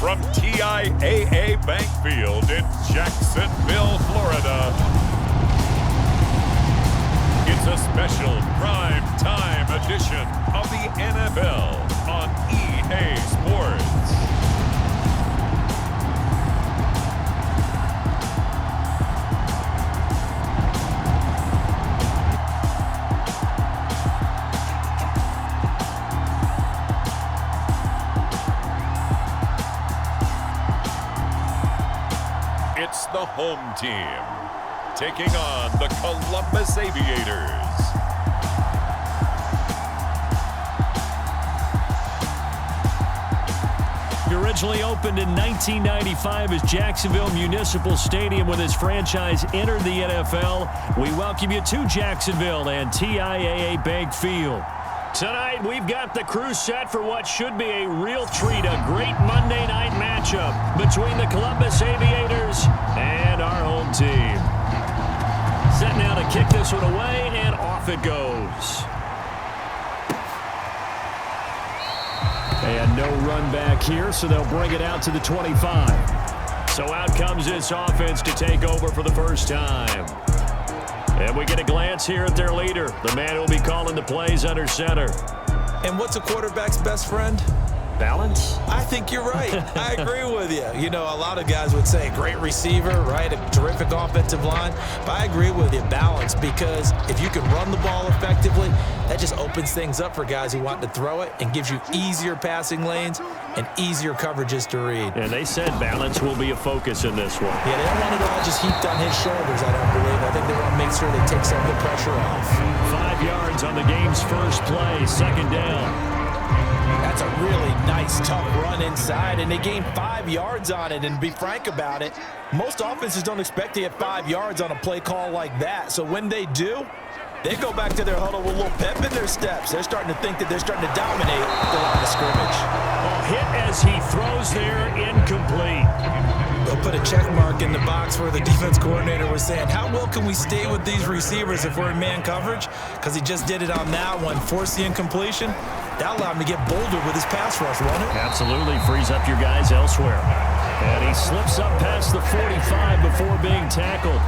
from TIAA Bank Field in Jacksonville, Florida. It's a special prime time edition of the NFL on EA Sports. It's the home team taking on the Columbus Aviators. It originally opened in 1995 as Jacksonville Municipal Stadium when this franchise entered the NFL. We welcome you to Jacksonville and TIAA Bank Field. Tonight, we've got the crew set for what should be a real treat, a great Monday night matchup between the Columbus Aviators and our home team. Set now to kick this one away, and off it goes. And no run back here, so they'll bring it out to the 25. So out comes this offense to take over for the first time. And we get a glance here at their leader, the man who will be calling the plays under center. And what's a quarterback's best friend? Balance? I think you're right. I agree with you. You know, a lot of guys would say great receiver, right? A terrific offensive line. But I agree with you, balance, because if you can run the ball effectively, that just opens things up for guys who want to throw it and gives you easier passing lanes and easier coverages to read. And they said balance will be a focus in this one. Yeah, they don't want it all just heaped on his shoulders, I don't believe. I think they want to make sure they take some of the pressure off. 5 yards on the game's first play, second down. That's a really nice, tough run inside, and they gained 5 yards on it. And to be frank about it, most offenses don't expect to get 5 yards on a play call like that. So when they do, they go back to their huddle with a little pep in their steps. They're starting to think that they're starting to dominate the line of scrimmage. Hit as he throws there, incomplete. They'll put a check mark in the box where the defense coordinator was saying, how well can we stay with these receivers if we're in man coverage? Because he just did it on that one, forced the incompletion. That allowed him to get bolder with his pass rush, won't it? Absolutely, frees up your guys elsewhere. And he slips up past the 45 before being tackled.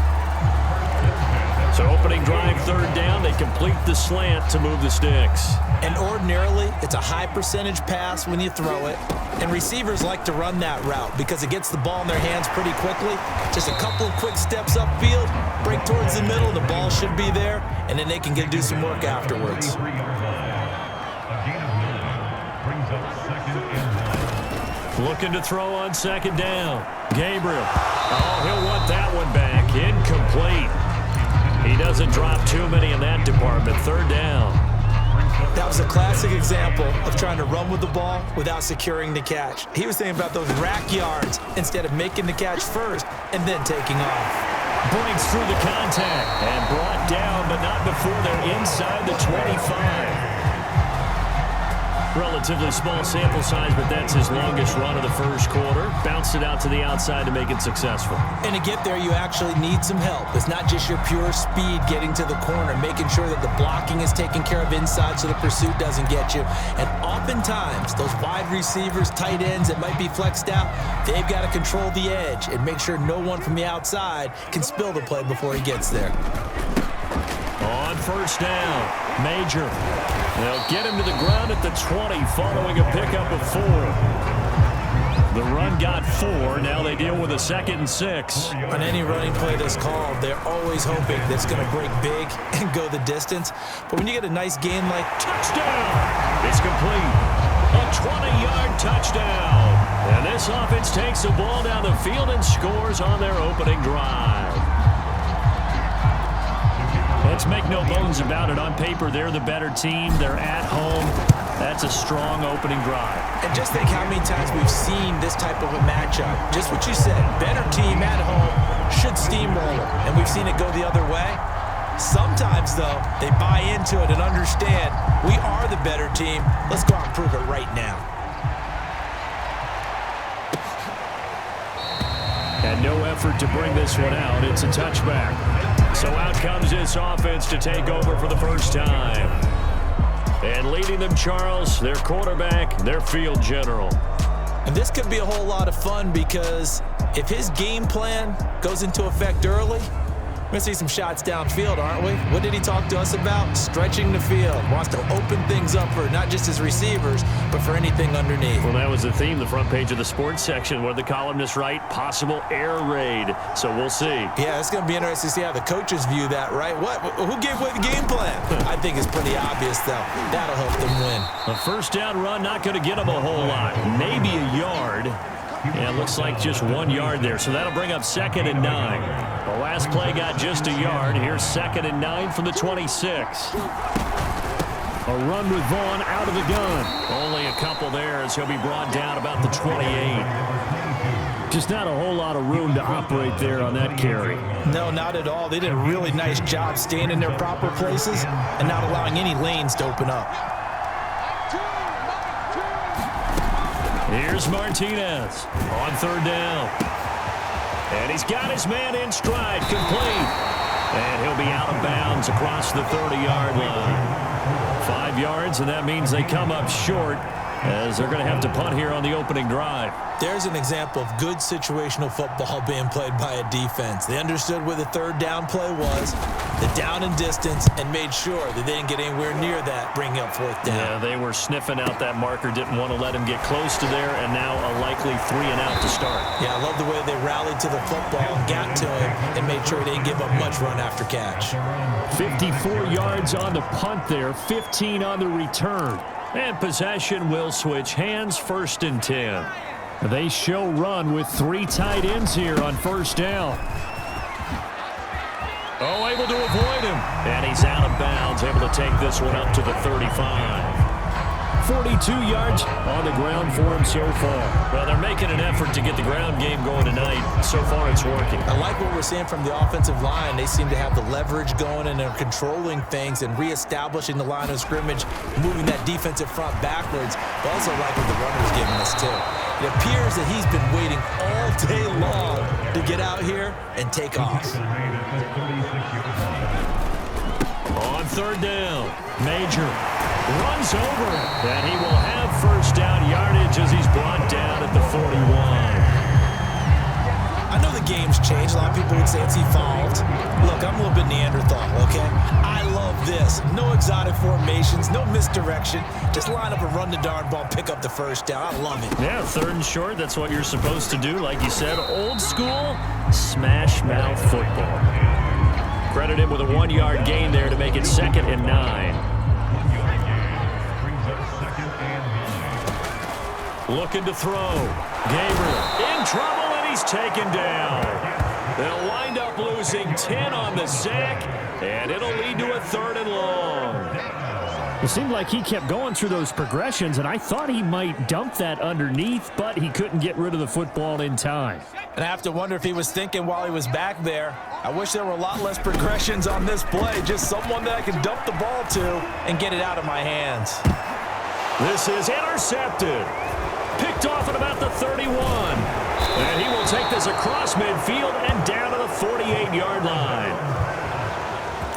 So opening drive, third down, they complete the slant to move the sticks. And ordinarily, it's a high percentage pass when you throw it. And receivers like to run that route because it gets the ball in their hands pretty quickly. Just a couple of quick steps upfield, break towards the middle, the ball should be there, and then they can do some work afterwards. Looking to throw on second down. Gabriel. Oh, he'll want that one back. Incomplete. He doesn't drop too many in that department. Third down. That was a classic example of trying to run with the ball without securing the catch. He was thinking about those rack yards instead of making the catch first and then taking off. Breaks through the contact and brought down, but not before they're inside the 25. Relatively small sample size, but that's his longest run of the first quarter. Bounced it out to the outside to make it successful. And to get there, you actually need some help. It's not just your pure speed getting to the corner, making sure that the blocking is taken care of inside so the pursuit doesn't get you. And oftentimes, those wide receivers, tight ends that might be flexed out, they've got to control the edge and make sure no one from the outside can spill the play before he gets there. On first down, Major. They'll get him to the ground at the 20 following a pickup of 4. The run got 4. Now they deal with a 2nd and 6. On any running play that's called, they're always hoping that it's going to break big and go the distance. But when you get a nice gain like touchdown, it's complete. A 20-yard touchdown. And this offense takes the ball down the field and scores on their opening drive. Let's make no bones about it. On paper, they're the better team. They're at home. That's a strong opening drive. And just think how many times we've seen this type of a matchup. Just what you said, better team at home, should steamroll it. And we've seen it go the other way. Sometimes, though, they buy into it and understand we are the better team. Let's go out and prove it right now. And no effort to bring this one out. It's a touchback. So out comes this offense to take over for the first time. And leading them, Charles, their quarterback, their field general. And this could be a whole lot of fun because if his game plan goes into effect early, we're going to see some shots downfield, aren't we? What did he talk to us about? Stretching the field. Wants to open things up for not just his receivers, but for anything underneath. Well, that was the theme, the front page of the sports section, where the columnists write possible air raid. So we'll see. Yeah, it's going to be interesting to see how the coaches view that, right? Who gave away the game plan? I think it's pretty obvious, though. That'll help them win. A first down run, not going to get them a whole lot. Maybe a yard. Yeah, it looks like just 1 yard there, so that'll bring up 2nd and 9. The last play got just a yard. Here's 2nd and 9 from the 26. A run with Vaughn out of the gun. Only a couple there as he'll be brought down about the 28. Just not a whole lot of room to operate there on that carry. No, not at all. They did a really nice job staying in their proper places and not allowing any lanes to open up. Here's Martinez on 3rd down. And he's got his man in stride, complete. And he'll be out of bounds across the 30-yard line. 5 yards, and that means they come up short as they're going to have to punt here on the opening drive. There's an example of good situational football being played by a defense. They understood where the 3rd down play was, the down and distance, and made sure that they didn't get anywhere near that, bringing up 4th down. Yeah, they were sniffing out that marker, didn't want to let him get close to there, and now a likely 3 and out to start. Yeah, I love the way they rallied to the football, got to him, and made sure he didn't give up much run after catch. 54 yards on the punt there, 15 on the return. And possession will switch hands, 1st and 10. They show run with 3 tight ends here on 1st down. Oh, able to avoid him. And he's out of bounds, able to take this one up to the 35. 42 yards on the ground for him so far. Well, they're making an effort to get the ground game going tonight. So far, it's working. I like what we're seeing from the offensive line. They seem to have the leverage going, and they're controlling things and reestablishing the line of scrimmage, moving that defensive front backwards. But also like what the runner's giving us, too. It appears that he's been waiting all day long to get out here and take off. On 3rd down, Major runs over it, and he will have 1st down yardage as he's brought down at the 41. I know the game's changed. A lot of people would say it's evolved. Look, I'm a little bit Neanderthal, okay? I love this. No exotic formations, no misdirection. Just line up and run the darn ball, pick up the 1st down. I love it. Yeah, 3rd and short, that's what you're supposed to do. Like you said, old school, smash mouth football. Credit him with a 1-yard gain there to make it 2nd and 9. Looking to throw. Gabriel in trouble, and he's taken down. They'll wind up losing 10 on the sack, and it'll lead to a 3rd and long. It seemed like he kept going through those progressions, and I thought he might dump that underneath, but he couldn't get rid of the football in time. And I have to wonder if he was thinking while he was back there, I wish there were a lot less progressions on this play, just someone that I can dump the ball to and get it out of my hands. This is intercepted. Picked off at about the 31. And he will take this across midfield and down to the 48-yard line.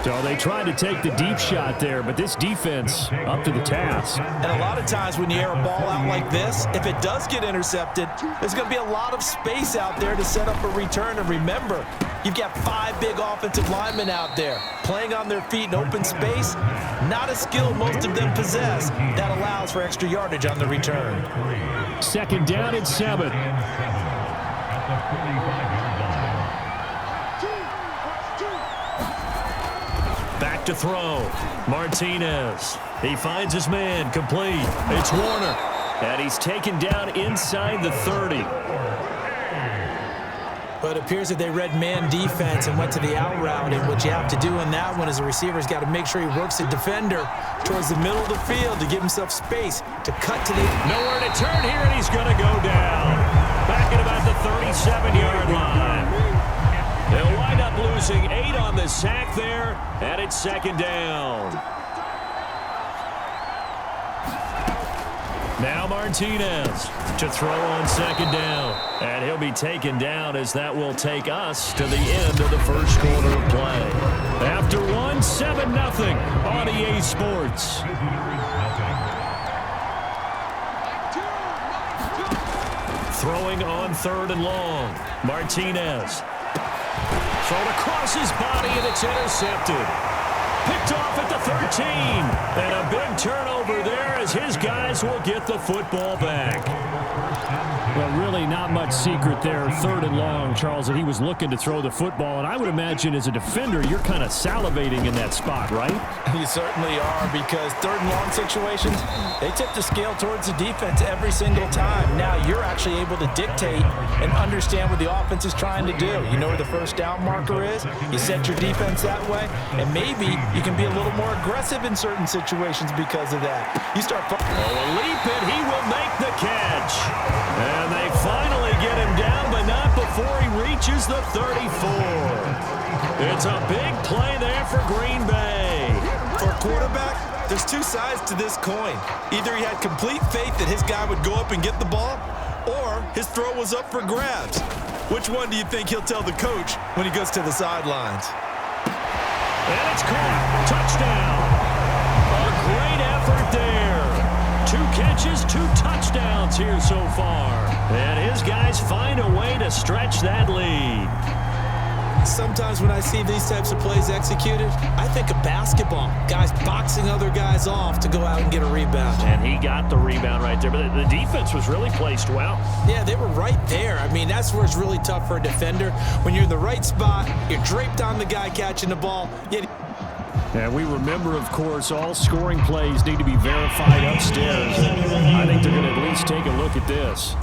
So they tried to take the deep shot there, but this defense up to the task. And a lot of times when you air a ball out like this, if it does get intercepted, there's going to be a lot of space out there to set up a return. And remember, you've got 5 big offensive linemen out there playing on their feet in open space. Not a skill most of them possess that allows for extra yardage on the return. 2nd down and 7. Back to throw. Martinez. He finds his man. Complete. It's Warner. And he's taken down inside the 30. But it appears that they read man defense and went to the out route. And what you have to do in that one is the receiver's got to make sure he works the defender towards the middle of the field to give himself space to cut to the... Nowhere to turn here, and he's going to go down. Back at about the 37-yard line. They'll wind up losing 8 on the sack there, and it's 2nd down. Now Martinez to throw on 2nd down. And he'll be taken down as that will take us to the end of the first quarter of play. After 1, 7-0 on EA Sports. Throwing on 3rd and long. Martinez. Thrown across his body, and it's intercepted. Picked off at the 13. And a big turnover there as his guys will get the football back. Well, really not much secret there. 3rd and long, Charles, that he was looking to throw the football. And I would imagine as a defender, you're kind of salivating in that spot, right? You certainly are, because 3rd and long situations, they tip the scale towards the defense every single time. Now you're actually able to dictate and understand what the offense is trying to do. You know where the first down marker is. You set your defense that way, and maybe you can be a little more aggressive in certain situations because of that. You start... Oh, a leap, and he will make the catch. And they finally get him down, but not before he reaches the 34. It's a big play there for Green Bay. For a quarterback, there's two sides to this coin. Either he had complete faith that his guy would go up and get the ball, or his throw was up for grabs. Which one do you think he'll tell the coach when he goes to the sidelines? And it's caught. Touchdown. A great effort there. 2 catches, 2 touchdowns here so far. And his guys find a way to stretch that lead. Sometimes when I see these types of plays executed, I think of basketball. Guys boxing other guys off to go out and get a rebound. And he got the rebound right there. But the defense was really placed well. Yeah, they were right there. I mean, that's where it's really tough for a defender. When you're in the right spot, you're draped on the guy catching the ball. And we remember, of course, all scoring plays need to be verified upstairs. I think they're going to at least take a look at this.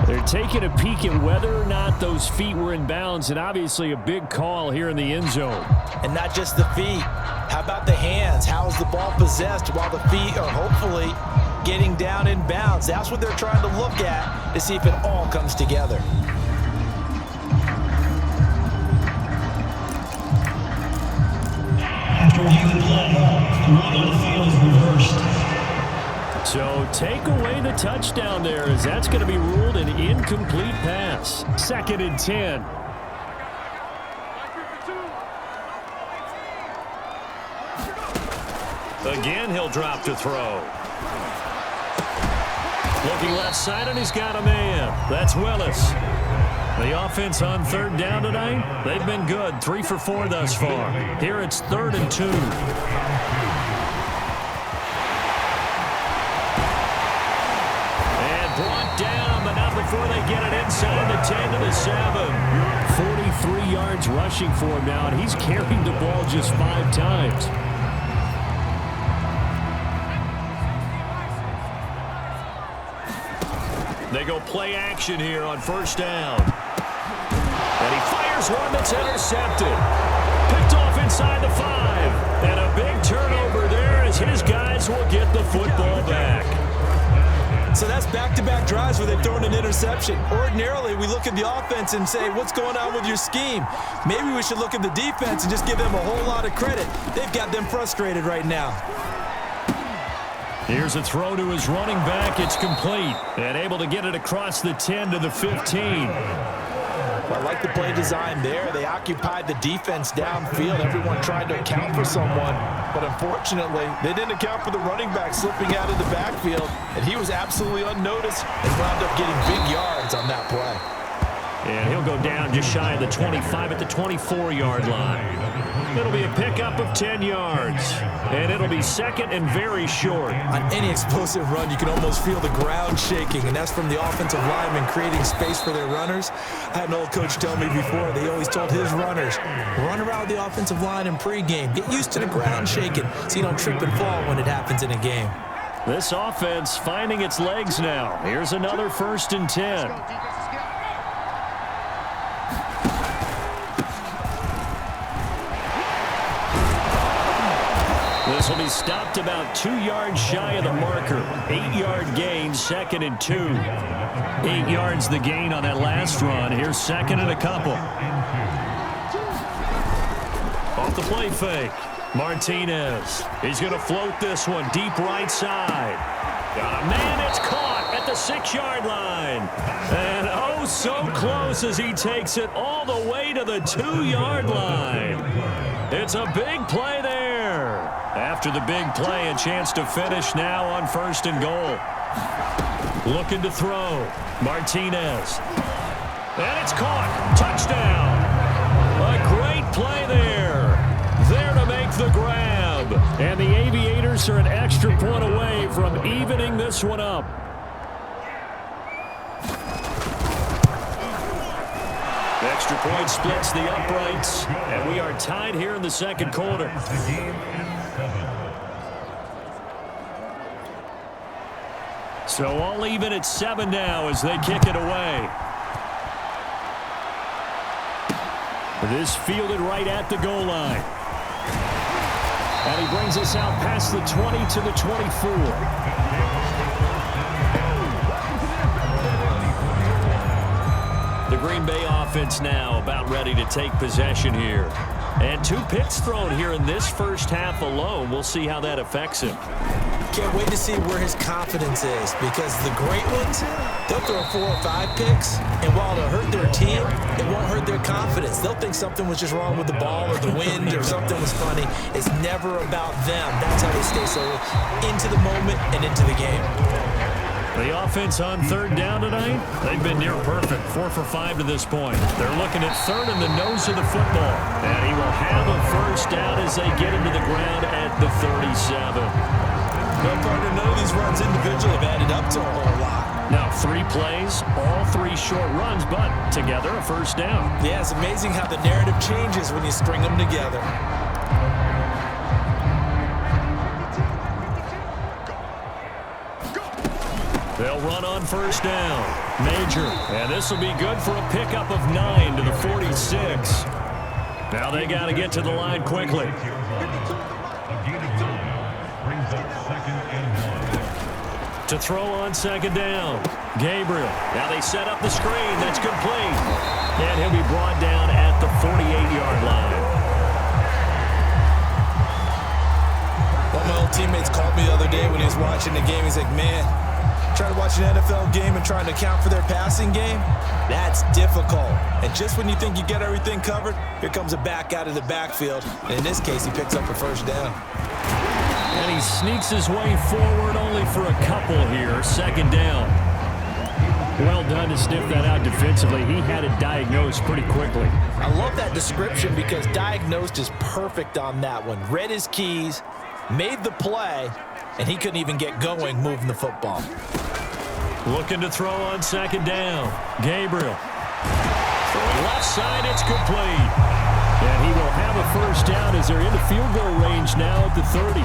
They're taking a peek at whether or not those feet were in bounds, and obviously a big call here in the end zone. And not just the feet. How about the hands? How is the ball possessed while the feet are hopefully getting down in bounds? That's what they're trying to look at to see if it all comes together. After review play, the rule on the field is reversed. So take away the touchdown there, as that's going to be ruled an incomplete pass. 2nd and 10. Again, he'll drop to throw. Looking left side, and he's got a man. That's Willis. The offense on 3rd down tonight, they've been good. 3 for 4 thus far. Here it's 3rd and 2. And brought down, but not before they get it inside the 10 to the 7. 43 yards rushing for him now, and he's carried the ball just 5 times. They go play action here on 1st down. And he fires one that's intercepted. Picked off inside the 5. And a big turnover there as his guys will get the football back. So that's back-to-back drives where they've thrown an interception. Ordinarily, we look at the offense and say, what's going on with your scheme? Maybe we should look at the defense and just give them a whole lot of credit. They've got them frustrated right now. Here's a throw to his running back. It's complete. And able to get it across the 10 to the 15. I like the play design there. They occupied the defense downfield. Everyone tried to account for someone. But unfortunately, they didn't account for the running back slipping out of the backfield. And he was absolutely unnoticed and wound up getting big yards on that play. And he'll go down just shy of the 25 at the 24-yard line. It'll be a pickup of 10 yards. And it'll be 2nd and very short. On any explosive run, you can almost feel the ground shaking, and that's from the offensive linemen creating space for their runners. I had an old coach tell me before, they always told his runners, run around the offensive line in pregame. Get used to the ground shaking so you don't trip and fall when it happens in a game. This offense finding its legs now. Here's another 1st and 10. This will be stopped about 2 yards shy of the marker. 8-yard gain, 2nd and 2. 8 yards the gain on that last run. Here's 2nd and a couple. Off the play fake. Martinez. He's going to float this one deep right side. Got a man. It's caught at the 6-yard line. And oh, so close as he takes it all the way to the 2-yard line. It's a big play there. After the big play, a chance to finish now on 1st and goal. Looking to throw. Martinez. And it's caught. Touchdown. A great play there. There to make the grab. And the Aviators are an extra point away from evening this one up. Extra point splits the uprights, and we are tied here in the second quarter. So all even at 7 now as they kick it away. This fielded right at the goal line. And he brings us out past the 20 to the 24. The Green Bay offense now about ready to take possession here. And 2 picks thrown here in this first half alone. We'll see how that affects him. Can't wait to see where his confidence is, because the great ones, they'll throw 4 or 5 picks, and while it'll hurt their team, it won't hurt their confidence. They'll think something was just wrong with the ball or the wind or something was funny. It's never about them. That's how they stay so into the moment and into the game. The offense on 3rd down tonight, they've been near perfect, 4 for 5 to this point. They're looking at 3rd in the nose of the football. And he will have a 1st down as they get him to the ground at the 37. No, partner, none of these runs individually have added up to a whole lot. Now 3 plays, all 3 short runs, but together a 1st down. Yeah, it's amazing how the narrative changes when you string them together. They'll run on 1st down. Major, and this will be good for a pickup of 9 to the 46. Now they got to get to the line quickly. To throw on 2nd down. Gabriel. Now they set up the screen. That's complete. And he'll be brought down at the 48-yard line. One of my old teammates called me the other day when he was watching the game. He's like, man, trying to watch an NFL game and trying to account for their passing game, that's difficult. And just when you think you get everything covered, here comes a back out of the backfield. And in this case, he picks up a 1st down. And he sneaks his way forward only for a couple here. 2nd down. Well done to sniff that out defensively. He had it diagnosed pretty quickly. I love that description because diagnosed is perfect on that one. Read his keys, made the play, and he couldn't even get going moving the football. Looking to throw on 2nd down. Gabriel. Throwing left side, it's complete. And he will have a 1st down as they're in the field goal range now at the 30.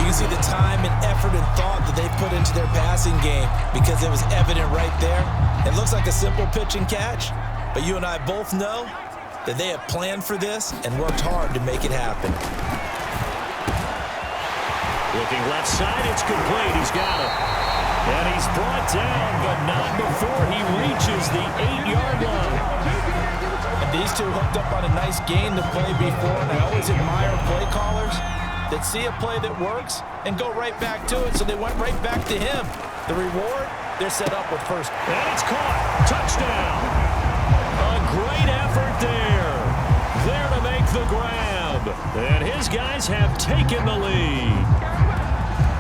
You can see the time and effort and thought that they put into their passing game because it was evident right there. It looks like a simple pitch and catch, but you and I both know that they have planned for this and worked hard to make it happen. Looking left side, it's complete. He's got it. And he's brought down, but not before he reaches the 8-yard line. And these two hooked up on a nice gain to play before, and I always admire play callers that see a play that works and go right back to it, so they went right back to him. The reward, they're set up with 1st. And it's caught. Touchdown. A great effort there. There to make the grab. And his guys have taken the lead.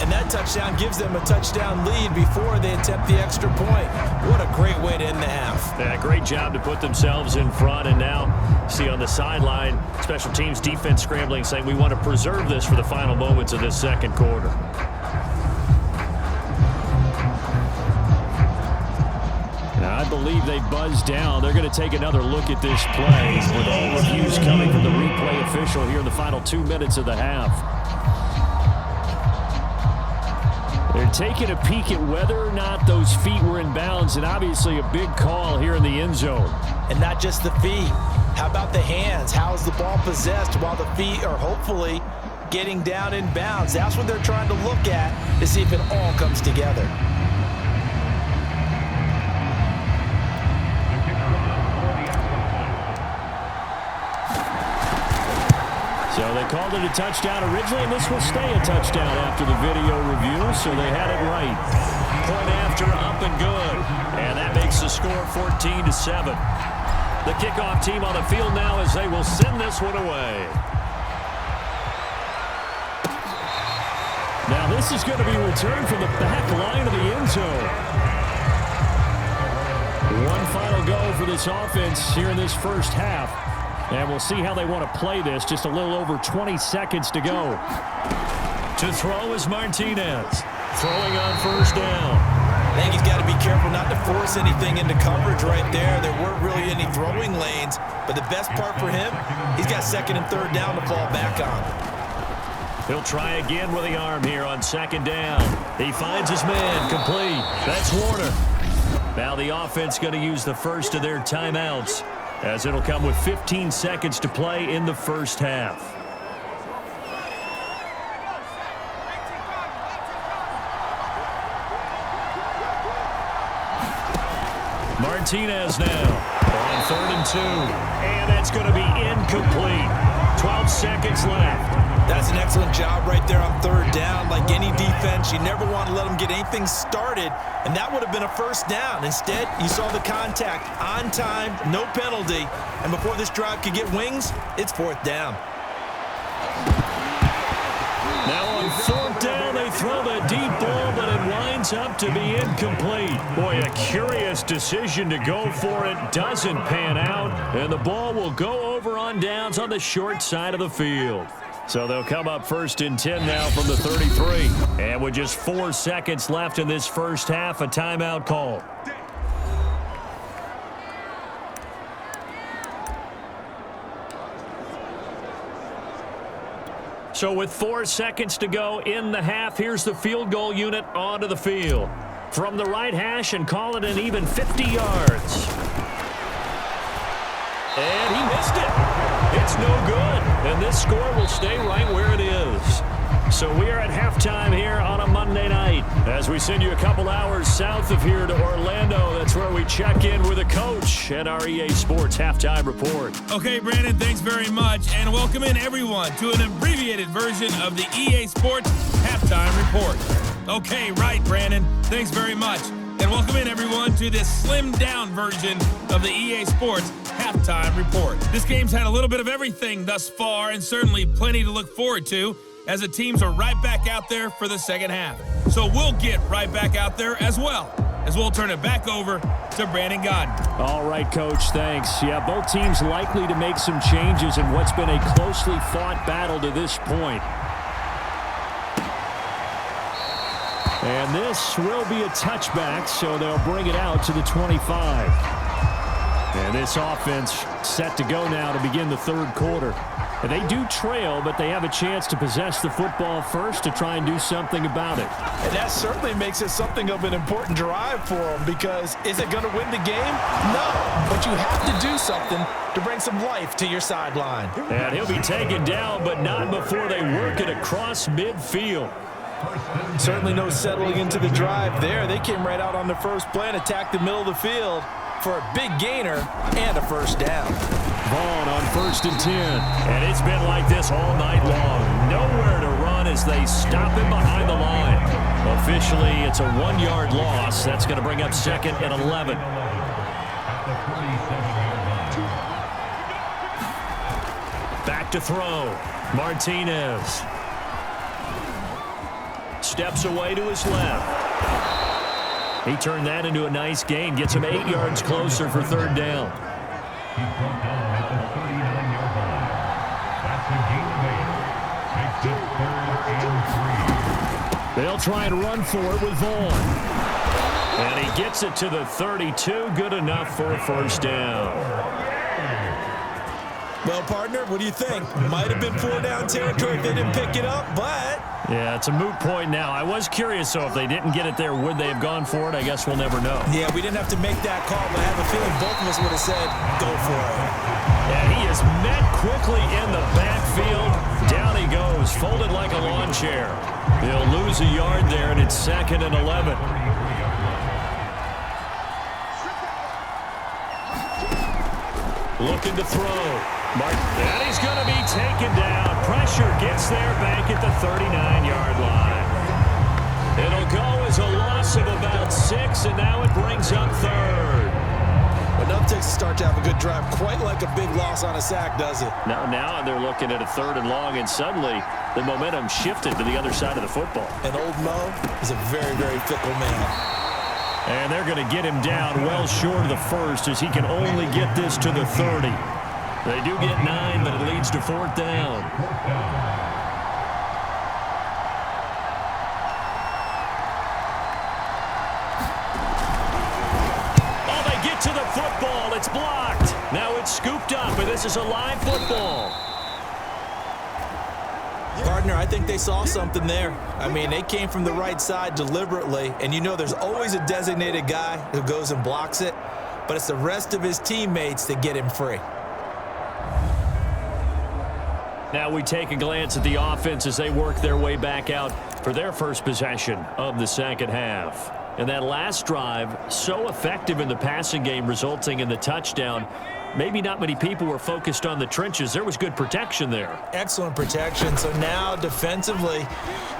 And that touchdown gives them a touchdown lead before they attempt the extra point. What a great way to end the half. Yeah, great job to put themselves in front. And now, see on the sideline, special teams defense scrambling, saying we want to preserve this for the final moments of this second quarter. Now, I believe they buzzed down. They're going to take another look at this play with all reviews coming from the replay official here in the final 2 minutes of the half. They're taking a peek at whether or not those feet were in bounds, and obviously a big call here in the end zone. And not just the feet. How about the hands? How's the ball possessed while the feet are hopefully getting down in bounds? That's what they're trying to look at to see if it all comes together. So they called it a touchdown originally, and this will stay a touchdown after the video review, so they had it right. Point after, up and good. And that makes the score 14-7. The kickoff team on the field now as they will send this one away. pass is going to be returned from the back line of the end zone. One final go for this offense here in this first half. And we'll see how they want to play this. Just a little over 20 seconds to go. To throw is Martinez. Throwing on first down. I think he's got to be careful not to force anything into coverage right there. There weren't really any throwing lanes. But the best part for him, he's got second and third down to fall back on. He'll try again with the arm here on second down. He finds his man complete. That's Warner. Now the offense going to use the first of their timeouts, as it'll come with 15 seconds to play in the first half. Martinez now on 3rd and 2. And that's going to be incomplete. 12 seconds left. That's an excellent job right there on third down. Like any defense, you never want to let them get anything started, and that would have been a first down. Instead, you saw the contact on time, no penalty, and before this drive could get wings, it's fourth down. Now on fourth down, they throw the deep ball, but it winds up to be incomplete. Boy, a curious decision to go for it. Doesn't pan out, and the ball will go over on downs on the short side of the field. So they'll come up 1st and 10 now from the 33. And with just 4 seconds left in this first half, a timeout call. So with 4 seconds to go in the half, here's the field goal unit onto the field. From the right hash, and call it an even 50 yards. And he missed it. It's no good. And this score will stay right where it is. So we are at halftime here on a Monday night as we send you a couple hours south of here to Orlando. That's where we check in with a coach at our EA Sports Halftime Report. Okay, Brandon, thanks very much. And welcome in, everyone, to an abbreviated version of the EA Sports Halftime Report. Okay, right, Brandon. Thanks very much. And welcome in, everyone, to this slimmed-down version of the EA Sports Halftime Report. This game's had a little bit of everything thus far, and certainly plenty to look forward to, as the teams are right back out there for the second half. So we'll get right back out there as well, as we'll turn it back over to Brandon Gaudin. All right, Coach, thanks. Yeah, both teams likely to make some changes in what's been a closely fought battle to this point. And this will be a touchback, so they'll bring it out to the 25. And this offense set to go now to begin the third quarter. And they do trail, but they have a chance to possess the football first to try and do something about it. And that certainly makes it something of an important drive for them, because is it going to win the game? No, but you have to do something to bring some life to your sideline. And he'll be taken down, but not before they work it across midfield. Certainly no settling into the drive there. They came right out on the first play and attacked the middle of the field for a big gainer and a first down. Vaughn on 1st and 10. And it's been like this all night long. Nowhere to run as they stop him behind the line. Officially, it's a 1-yard loss. That's going to bring up 2nd and 11. Back to throw. Martinez. Steps away to his left. He turned that into a nice gain. Gets him 8 yards closer for third down. He's brought down at the 39-yard line. That's a gain of 8. Makes it 3rd and 3. They'll try and run for it with Vaughn. And he gets it to the 32. Good enough for a first down. Well, partner, what do you think? Might have been 4-down territory if they didn't pick it up, but... Yeah, it's a moot point now. I was curious, so if they didn't get it there, would they have gone for it? I guess we'll never know. Yeah, we didn't have to make that call, but I have a feeling both of us would have said, go for it. And he is met quickly in the backfield. Down he goes, folded like a lawn chair. He'll lose a yard there, and it's 2nd and 11. Looking to throw. And he's going to be taken down. Pressure gets there back at the 39-yard line. It'll go as a loss of about 6, and now it brings up 3rd. Enough to start to have a good drive. Quite like a big loss on a sack, does it? Now they're looking at a 3rd and long, and suddenly the momentum shifted to the other side of the football. And old Mo is a very, very fickle man. And they're going to get him down well short of the first as he can only get this to the 30. They do get 9, but it leads to 4th down. Oh, they get to the football. It's blocked. Now it's scooped up, and this is a live football. Partner, I think they saw something there. I mean, they came from the right side deliberately, and you know there's always a designated guy who goes and blocks it, but it's the rest of his teammates that get him free. Now we take a glance at the offense as they work their way back out for their first possession of the second half. And that last drive, so effective in the passing game, resulting in the touchdown. Maybe not many people were focused on the trenches. There was good protection there. Excellent protection. So now defensively,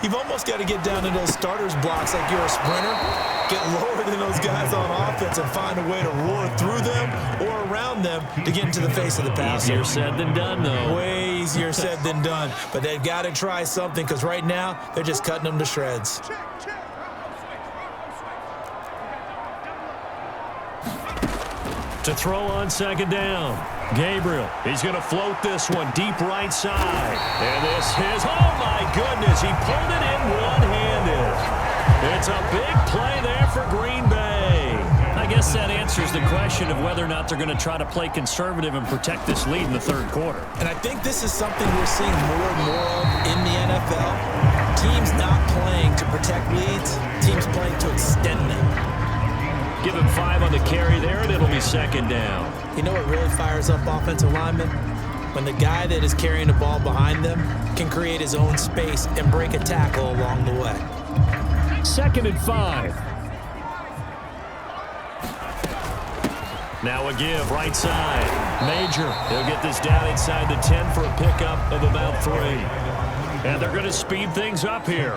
you've almost got to get down to those starters blocks like you're a sprinter. Get lower than those guys on offense and find a way to roar through them or around them to get into the face of the passer. Easier said than done, though. Way easier said than done. But they've got to try something because right now they're just cutting them to shreds. To throw on second down. Gabriel, he's going to float this one deep right side. And this is, oh my goodness, he pulled it in one-handed. It's a big play there for Green Bay. I guess that answers the question of whether or not they're going to try to play conservative and protect this lead in the 3rd quarter. And I think this is something we're seeing more and more of in the NFL. Teams not playing to protect leads, teams playing to extend them. Give him 5 on the carry there, and it'll be second down. You know what really fires up offensive linemen? When the guy that is carrying the ball behind them can create his own space and break a tackle along the way. 2nd and 5. Now a give, right side. Major, he'll get this down inside the 10 for a pickup of about 3. And they're going to speed things up here.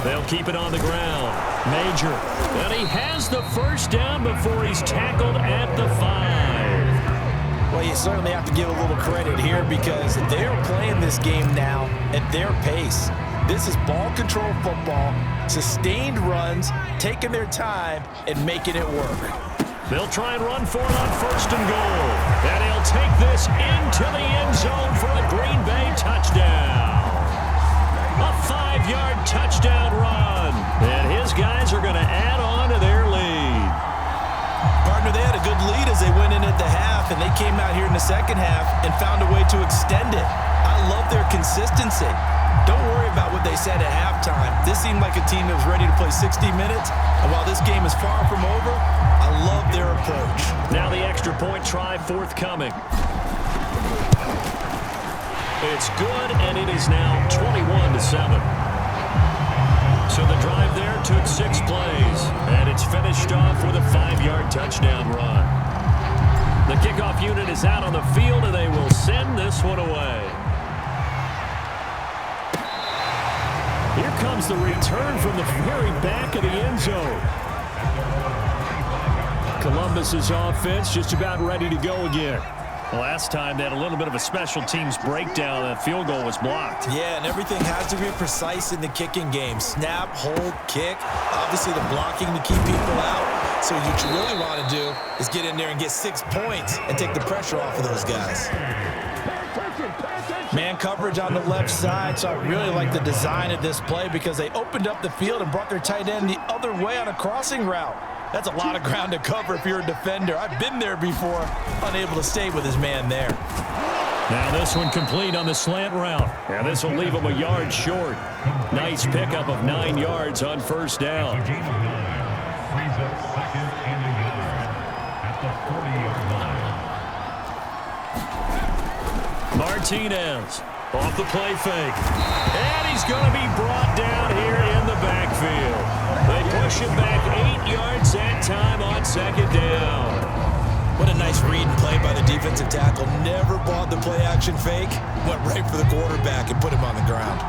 They'll keep it on the ground. Major. And he has the first down before he's tackled at the 5. Well, you certainly have to give a little credit here because they're playing this game now at their pace. This is ball control football, sustained runs, taking their time, and making it work. They'll try and run for it on 1st and goal. And he'll take this into the end zone for a Green Bay touchdown. A 5-yard touchdown run. And his guys are going to add on to their lead. Partner, they had a good lead as they went in at the half, and they came out here in the second half and found a way to extend it. I love their consistency. Don't worry about what they said at halftime. This seemed like a team that was ready to play 60 minutes, and while this game is far from over, I love their approach. Now the extra point try forthcoming. It's good, and it is now 21-7. So the drive there took 6 plays, and it's finished off with a 5-yard touchdown run. The kickoff unit is out on the field, and they will send this one away. Here comes the return from the very back of the end zone. Columbus's offense just about ready to go again. Last time they had a little bit of a special teams breakdown. That field goal was blocked. Yeah, and everything has to be precise in the kicking game. Snap, hold, kick. Obviously the blocking to keep people out. So what you really want to do is get in there and get 6 points and take the pressure off of those guys. Man coverage on the left side, so I really like the design of this play because they opened up the field and brought their tight end the other way on a crossing route. That's a lot of ground to cover if you're a defender. I've been there before, unable to stay with his man there. Now this one complete on the slant route. And this will leave him a yard short. Nice pickup of 9 yards on 1st down. Frees up 2nd and a yard at the 40-yard line. Martinez off the play fake. And he's going to be brought down here in the backfield. They push him back 8 yards that time on 2nd down. What a nice read and play by the defensive tackle. Never bought the play-action fake. Went right for the quarterback and put him on the ground.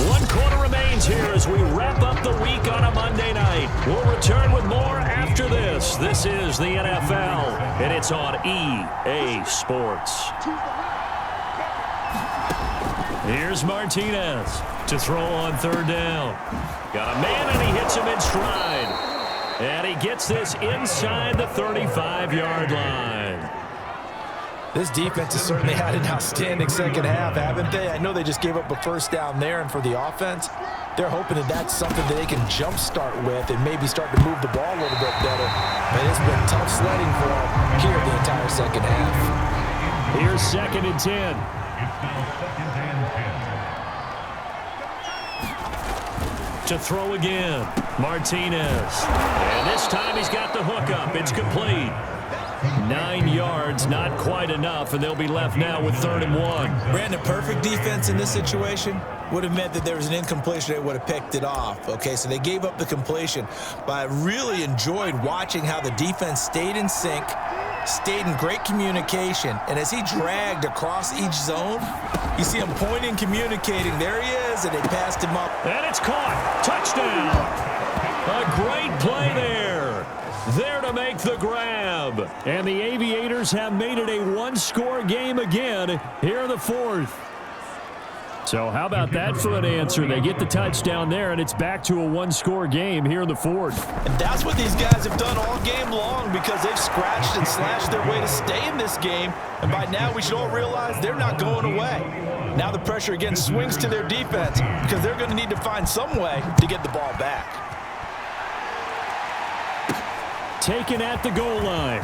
1 quarter remains happens here as we wrap up the week on a Monday night. We'll return with more after this. This is the NFL, and it's on EA Sports. Here's Martinez to throw on third down. Got a man, and he hits him in stride. And he gets this inside the 35-yard line. This defense has certainly had an outstanding second half, haven't they? I know they just gave up a first down there, and for the offense, they're hoping that that's something that they can jumpstart with and maybe start to move the ball a little bit better. But it's been tough sledding for them here the entire second half. Here's 2nd and 10. It's now 2nd and 10. To throw again, Martinez. And this time he's got the hook up. It's complete. 9 yards, not quite enough, and they'll be left now with 3rd and 1. Brandon, perfect defense in this situation would have meant that there was an incompletion. They would have picked it off. Okay, so they gave up the completion. But I really enjoyed watching how the defense stayed in sync, stayed in great communication, and as he dragged across each zone, you see him pointing, communicating. There he is, and they passed him up. And it's caught. Touchdown. A great play there. There to make the grab. And the Aviators have made it a one-score game again here in the 4th. So how about that for an answer? They get the touchdown there, and it's back to a one-score game here in the 4th. And that's what these guys have done all game long because they've scratched and slashed their way to stay in this game. And by now, we should all realize they're not going away. Now the pressure again swings to their defense because they're going to need to find some way to get the ball back. Taken at the goal line.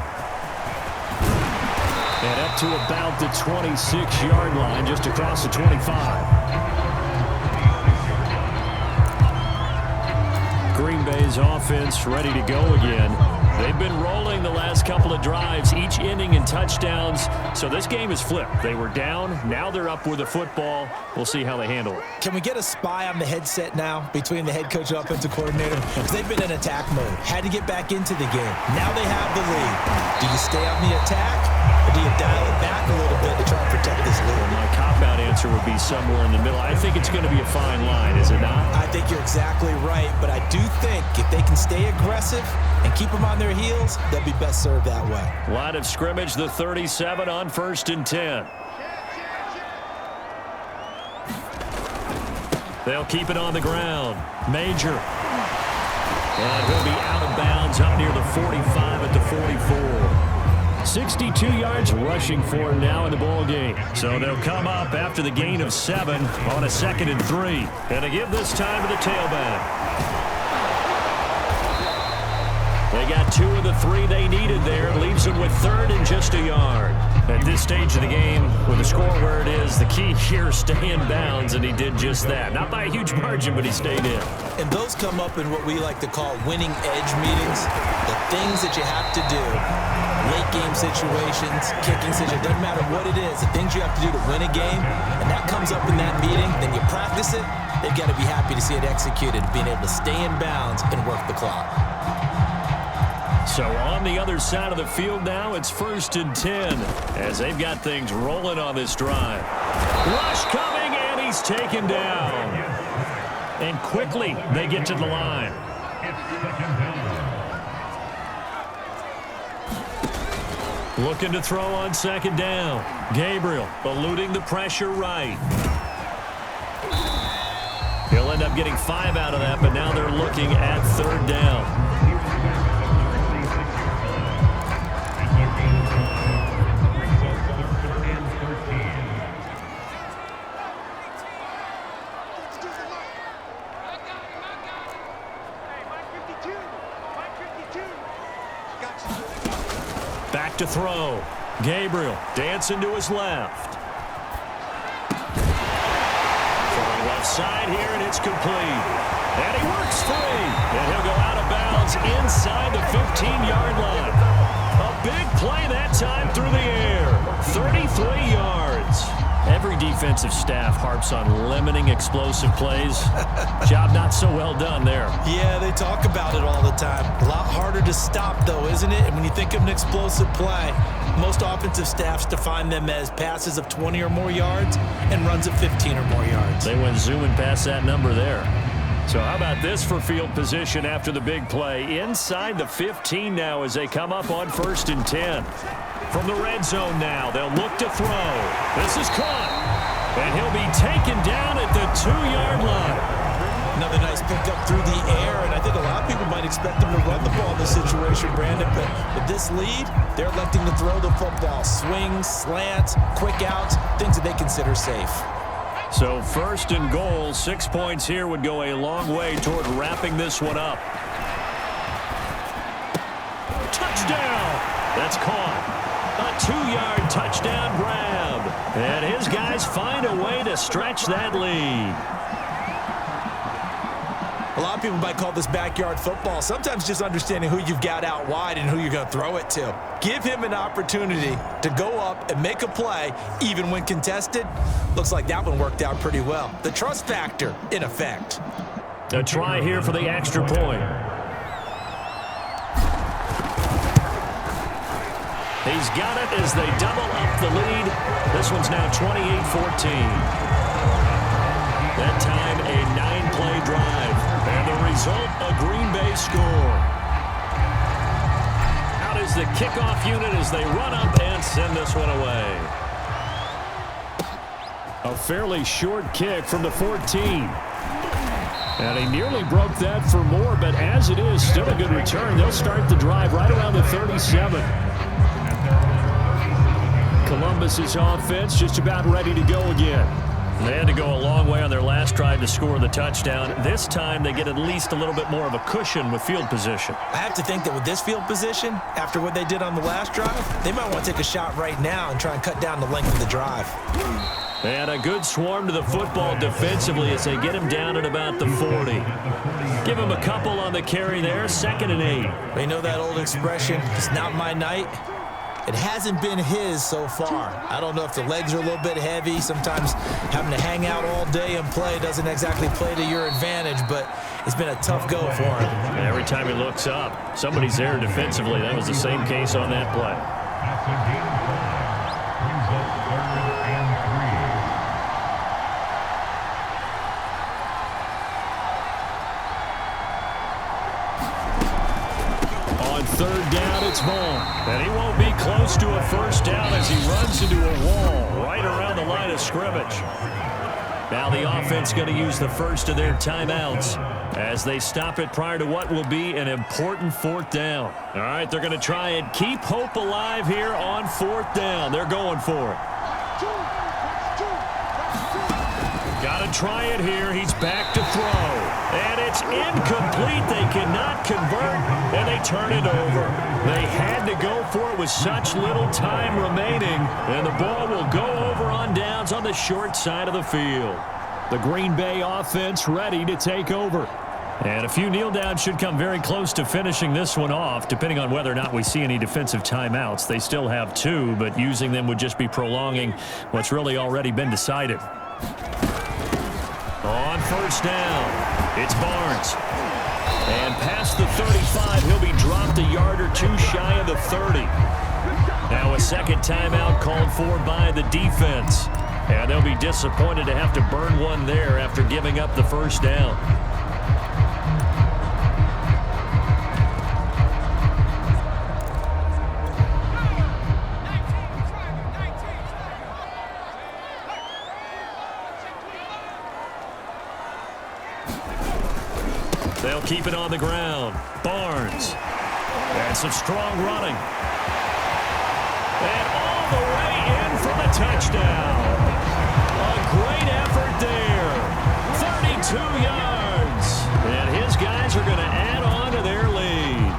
And up to about the 26-yard line, just across the 25. Green Bay's offense ready to go again. They've been rolling the last couple of drives, each ending in touchdowns. So this game is flipped. They were down. Now they're up with the football. We'll see how they handle it. Can we get a spy on the headset now between the head coach and offensive coordinator? Because they've been in attack mode. Had to get back into the game. Now they have the lead. Do you stay on the attack, or do you dial it back a little bit to try and protect this lead? My cop-out answer would be somewhere in the middle. I think it's going to be a fine line, is it not? I think you're exactly right, but I do think if they can stay aggressive and keep them on their heels, they'll be best served that way. Line of scrimmage, the 37 on 1st and 10. They'll keep it on the ground. Major. And he'll be out of bounds up near the 45 at the 44. 62 yards rushing for him now in the ball game. So they'll come up after the gain of 7 on a 2nd and 3. And to give this time to the tailback. They got 2 of the 3 they needed there. Leaves them with 3rd and just a yard. At this stage of the game, with the score where it is, the key here, stay in bounds, and he did just that. Not by a huge margin, but he stayed in. And those come up in what we like to call winning edge meetings. The things that you have to do. Late game situations, kicking situations, doesn't matter what it is. The things you have to do to win a game, and that comes up in that meeting, then you practice it. They've got to be happy to see it executed, being able to stay in bounds and work the clock. So on the other side of the field now, it's 1st and 10 as they've got things rolling on this drive. Rush coming, and he's taken down. And quickly they get to the line. Looking to throw on 2nd down. Gabriel eluding the pressure right. He'll end up getting 5 out of that, but now they're looking at 3rd down. Back to throw. Gabriel dancing to his left. Throwing left side here, and it's complete. And he works free. And he'll go out of bounds inside the 15-yard line. A big play that time through the air. 33 yards. Every defensive staff harps on limiting explosive plays. Job not so well done there. Yeah, they talk about it all the time. A lot harder to stop, though, isn't it? And when you think of an explosive play, most offensive staffs define them as passes of 20 or more yards and runs of 15 or more yards. They went zooming past that number there. So how about this for field position after the big play? Inside the 15 now as they come up on 1st and 10. From the red zone now, they'll look to throw. This is caught. And he'll be taken down at the 2-yard line. Another nice pickup through the air, and I think a lot of people might expect them to run the ball in this situation, Brandon, but with this lead, they're electing to throw the football. Swings, slants, quick outs, things that they consider safe. So 1st and goal, 6 points here would go a long way toward wrapping this one up. Touchdown! That's caught. A 2-yard touchdown grab. And his guys find a way to stretch that lead. A lot of people might call this backyard football. Sometimes just understanding who you've got out wide and who you're going to throw it to. Give him an opportunity to go up and make a play, even when contested. Looks like that one worked out pretty well. The trust factor, in effect. A try here for the extra point. He's got it as they double up the lead. This one's now 28-14. That time, a 9-play drive. And the result, a Green Bay score. Out is the kickoff unit as they run up and send this one away. A fairly short kick from the 14. And he nearly broke that for more, but as it is, still a good return. They'll start the drive right around the 37. Columbus's offense just about ready to go again. They had to go a long way on their last drive to score the touchdown. This time they get at least a little bit more of a cushion with field position. I have to think that with this field position, after what they did on the last drive, they might want to take a shot right now and try and cut down the length of the drive. And a good swarm to the football defensively as they get him down at about the 40. Give him a couple on the carry there, 2nd and 8. They know that old expression, it's not my night. It hasn't been his so far. I don't know if the legs are a little bit heavy. Sometimes having to hang out all day and play doesn't exactly play to your advantage, but it's been a tough go for him. Every time he looks up, somebody's there defensively. That was the same case on that play. That's a gain of 5. Brings up 3rd and 3. On 3rd down, it's Vaughn. And he won't be close to a first down as he runs into a wall right around the line of scrimmage. Now the offense going to use the first of their timeouts as they stop it prior to what will be an important 4th down. All right, they're going to try and keep hope alive here on 4th down. They're going for it. Got to try it here. He's back to throw. And it's incomplete. They cannot convert, and they turn it over. They had to go for it with such little time remaining, and the ball will go over on downs on the short side of the field. The Green Bay offense ready to take over. And a few kneel downs should come very close to finishing this one off, depending on whether or not we see any defensive timeouts. They still have 2, but using them would just be prolonging what's really already been decided. On 1st down, it's Barnes. And past the 35, he'll be dropped a yard or 2 shy of the 30. Now a 2nd timeout called for by the defense. And they'll be disappointed to have to burn one there after giving up the 1st down. They'll keep it on the ground. Barnes. And some strong running. And all the way in for the touchdown. A great effort there. 32 yards. And his guys are going to add on to their lead.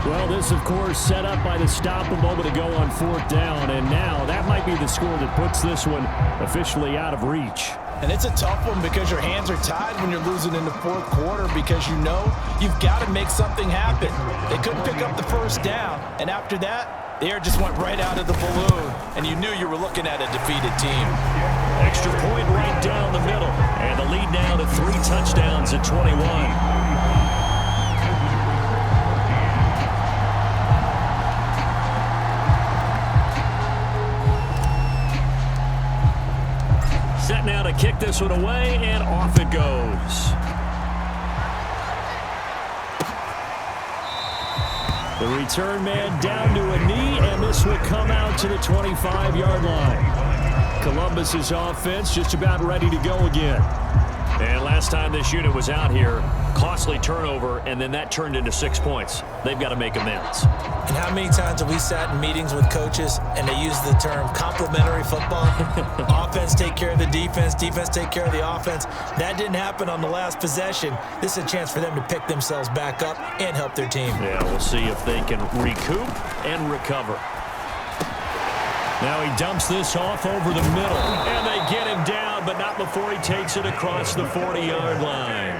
Well, this, of course, set up by the stop a moment ago on 4th down. And now that might be the score that puts this one officially out of reach. And it's a tough one because your hands are tied when you're losing in the 4th quarter because you know you've got to make something happen. They couldn't pick up the 1st down, and after that, the air just went right out of the balloon, and you knew you were looking at a defeated team. Extra point right down the middle, and the lead now to 3 touchdowns at 21. Set now to kick this one away, and off it goes. The return man down to a knee, and this will come out to the 25-yard line. Columbus's offense just about ready to go again. And last time this unit was out here, costly turnover, and then that turned into 6 points. They've got to make amends. And how many times have we sat in meetings with coaches and they use the term complementary football? Offense take care of the defense, defense take care of the offense. That didn't happen on the last possession. This is a chance for them to pick themselves back up and help their team. Yeah, we'll see if they can recoup and recover. Now he dumps this off over the middle, and they get him down, but not before he takes it across the 40-yard line.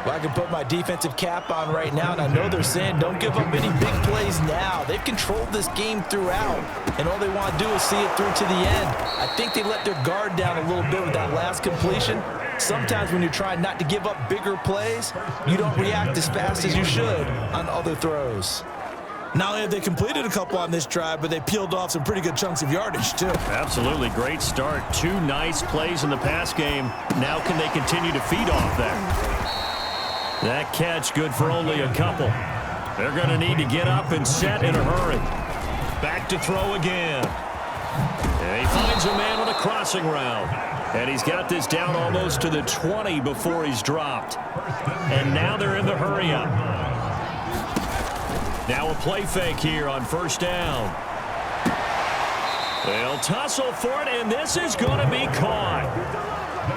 Well, I can put my defensive cap on right now, and I know they're saying don't give up any big plays now. They've controlled this game throughout, and all they want to do is see it through to the end. I think they let their guard down a little bit with that last completion. Sometimes when you're trying not to give up bigger plays, you don't react as fast as you should on other throws. Not only have they completed a couple on this drive, but they peeled off some pretty good chunks of yardage, too. Absolutely. Great start. 2 nice plays in the pass game. Now can they continue to feed off that? That catch good for only a couple. They're going to need to get up and set in a hurry. Back to throw again. And he finds a man on a crossing route. And he's got this down almost to the 20 before he's dropped. And now they're in the hurry-up. Now a play fake here on first down. They'll tussle for it, and this is going to be caught.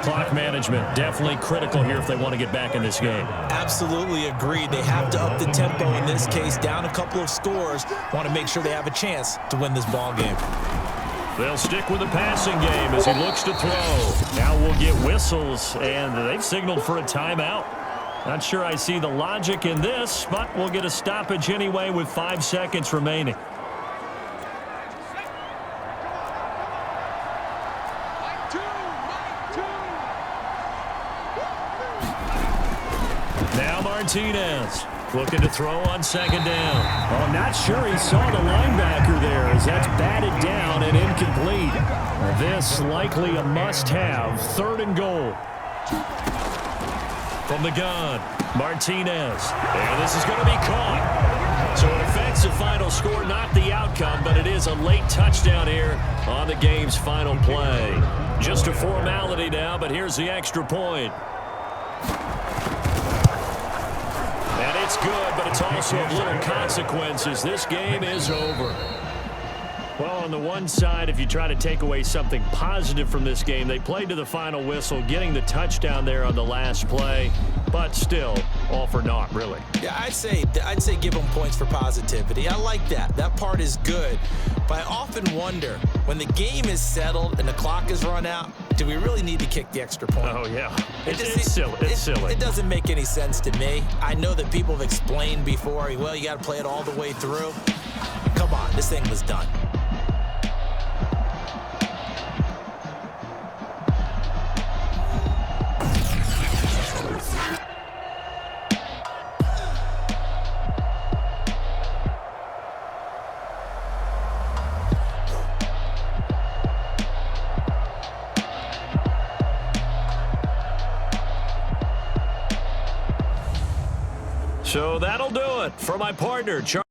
Clock management definitely critical here if they want to get back in this game. Absolutely agreed. They have to up the tempo in this case, down a couple of scores. Want to make sure they have a chance to win this ball game. They'll stick with the passing game as he looks to throw. Now we'll get whistles, and they've signaled for a timeout. Not sure I see the logic in this, but we'll get a stoppage anyway with 5 seconds remaining. Now Martinez looking to throw on second down. Oh, not sure he saw the linebacker there as that's batted down and incomplete. This likely a must-have. 3rd and goal. From the gun, Martinez. And this is going to be caught. So it affects the final score, not the outcome, but it is a late touchdown here on the game's final play. Just a formality now, but here's the extra point. And it's good, but it's also of little consequences. This game is over. Well, on the one side, if you try to take away something positive from this game, they played to the final whistle, getting the touchdown there on the last play, but still, all for naught, really. Yeah, I'd say give them points for positivity. I like that. That part is good. But I often wonder, when the game is settled and the clock is run out, do we really need to kick the extra point? Oh, yeah. It's silly. It's silly. It doesn't make any sense to me. I know that people have explained before, well, you got to play it all the way through. Come on, this thing was done. So that'll do it for my partner, Charlie.